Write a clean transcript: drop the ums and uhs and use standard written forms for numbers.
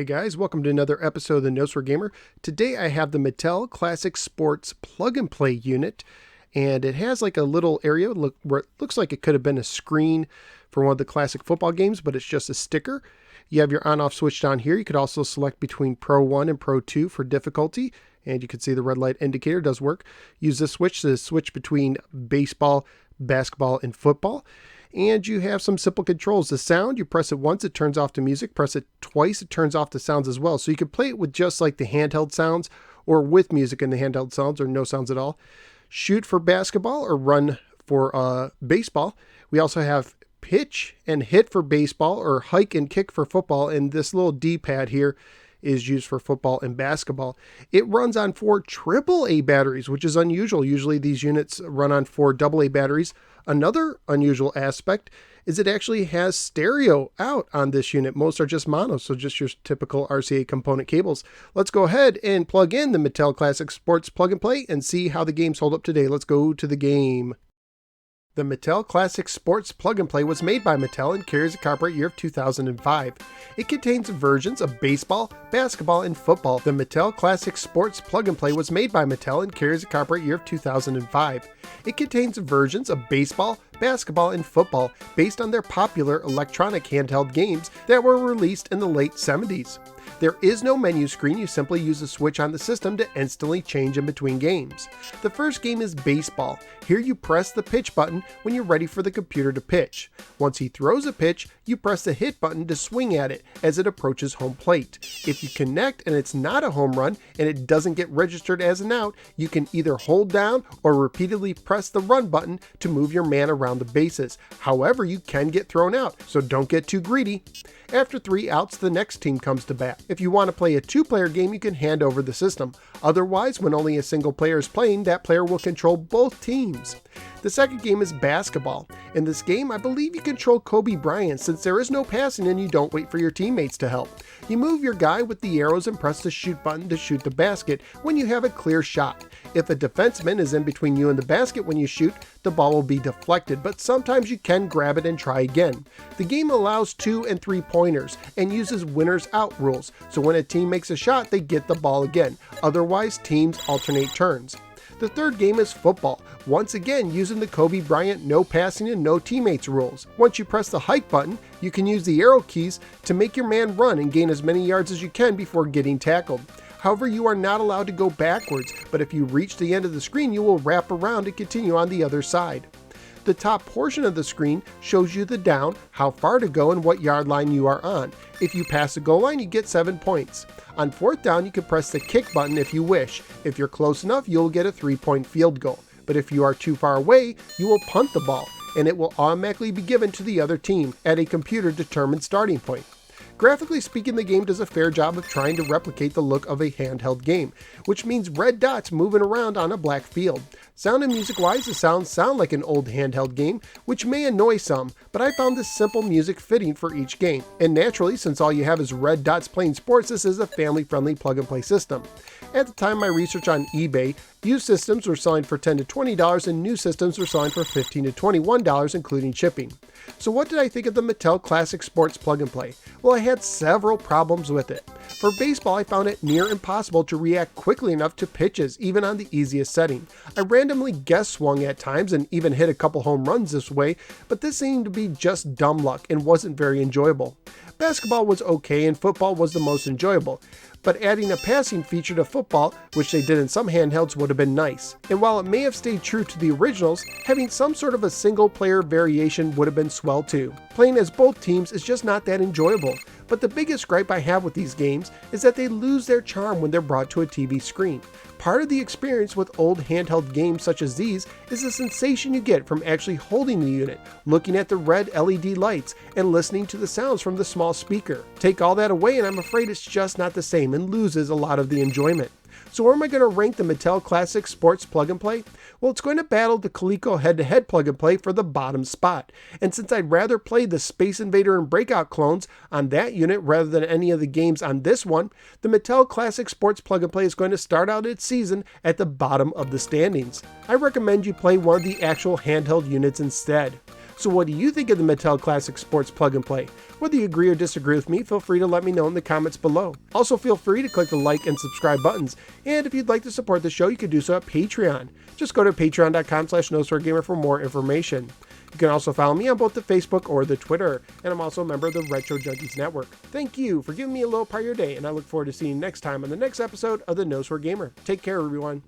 Hey guys, welcome to another episode of the Notes for Gamer. Today I have the Mattel Classic Sports Plug and Play unit, and it has like a little area where it looks like it could have been a screen for one of the classic football games, but it's just a sticker. You have your on-off switch down here. You could also select between Pro 1 and Pro 2 for difficulty, and you can see the red light indicator does work. Use this switch to switch between baseball, basketball, and football. And you have some simple controls. The sound, you press it once, it turns off the music. Press it twice, it turns off the sounds as well. So you can play it with just like the handheld sounds, or with music and the handheld sounds, or no sounds at all. Shoot for basketball or run for baseball. We also have pitch and hit for baseball, or hike and kick for football. And this little D-pad here is used for football and basketball. It runs on 4 AAA batteries, which is unusual. Usually these units run on 4 AA batteries. Another unusual aspect is it actually has stereo out on this unit. Most are just mono, so just your typical RCA component cables. Let's go ahead and plug in the Mattel Classic Sports Plug and Play and see how the games hold up today. Let's go to the game. The Mattel Classic Sports Plug and Play was made by Mattel and carries a copyright year of 2005. It contains versions of baseball, basketball, and football. The Mattel Classic Sports Plug and Play was made by Mattel and carries a copyright year of 2005. It contains versions of baseball, basketball, and football based on their popular electronic handheld games that were released in the late 70s. There is no menu screen. You simply use a switch on the system to instantly change in between games. The first game is baseball. Here you press the pitch button when you're ready for the computer to pitch. Once he throws a pitch, you press the hit button to swing at it as it approaches home plate. If you connect and it's not a home run and it doesn't get registered as an out, you can either hold down or repeatedly press the run button to move your man around the bases. However, you can get thrown out, so don't get too greedy. After 3 outs, the next team comes to bat. If you want to play a 2-player game, you can hand over the system. Otherwise, when only a single player is playing, that player will control both teams. The second game is basketball. In this game, I believe you control Kobe Bryant since there is no passing and you don't wait for your teammates to help. You move your guy with the arrows and press the shoot button to shoot the basket when you have a clear shot. If a defenseman is in between you and the basket when you shoot, the ball will be deflected, but sometimes you can grab it and try again. The game allows 2 and 3 pointers and uses winners out rules, so when a team makes a shot, they get the ball again. Otherwise, teams alternate turns. The third game is football, once again using the Kobe Bryant no passing and no teammates rules. Once you press the hike button, you can use the arrow keys to make your man run and gain as many yards as you can before getting tackled. However, you are not allowed to go backwards, but if you reach the end of the screen, you will wrap around and continue on the other side. The top portion of the screen shows you the down, how far to go, and what yard line you are on. If you pass the goal line, you get 7 points. On 4th down, you can press the kick button if you wish. If you're close enough, you'll get a 3-point field goal. But if you are too far away, you will punt the ball, and it will automatically be given to the other team at a computer-determined starting point. Graphically speaking, the game does a fair job of trying to replicate the look of a handheld game, which means red dots moving around on a black field. Sound and music-wise, the sounds sound like an old handheld game, which may annoy some, but I found this simple music fitting for each game. And naturally, since all you have is red dots playing sports, this is a family-friendly plug-and-play system. At the time of my research on eBay, used systems were selling for $10 to $20 and new systems were selling for $15 to $21, including shipping. So what did I think of the Mattel Classic Sports Plug and Play? Well, I had several problems with it. For baseball, I found it near impossible to react quickly enough to pitches, even on the easiest setting. I randomly guess swung at times and even hit a couple home runs this way, but this seemed to be just dumb luck and wasn't very enjoyable. Basketball was okay and football was the most enjoyable, but adding a passing feature to football, which they did in some handhelds, would have been nice. And while it may have stayed true to the originals, having some sort of a single player variation would have been swell too. Playing as both teams is just not that enjoyable. But the biggest gripe I have with these games is that they lose their charm when they're brought to a TV screen. Part of the experience with old handheld games such as these is the sensation you get from actually holding the unit, looking at the red LED lights, and listening to the sounds from the small speaker. Take all that away and I'm afraid it's just not the same and loses a lot of the enjoyment. So where am I going to rank the Mattel Classic Sports Plug and Play? Well, it's going to battle the Coleco head-to-head Plug and Play for the bottom spot. And since I'd rather play the Space Invader and Breakout clones on that unit rather than any of the games on this one, the Mattel Classic Sports Plug and Play is going to start out its season at the bottom of the standings. I recommend you play one of the actual handheld units instead. So what do you think of the Mattel Classic Sports Plug and Play? Whether you agree or disagree with me, feel free to let me know in the comments below. Also feel free to click the like and subscribe buttons, and if you'd like to support the show, you can do so at Patreon. Just go to patreon.com/NoSwearGamer for more information. You can also follow me on both the Facebook or the Twitter, and I'm also a member of the Retro Junkies Network. Thank you for giving me a little part of your day, and I look forward to seeing you next time on the next episode of the No Swear Gamer. Take care, everyone.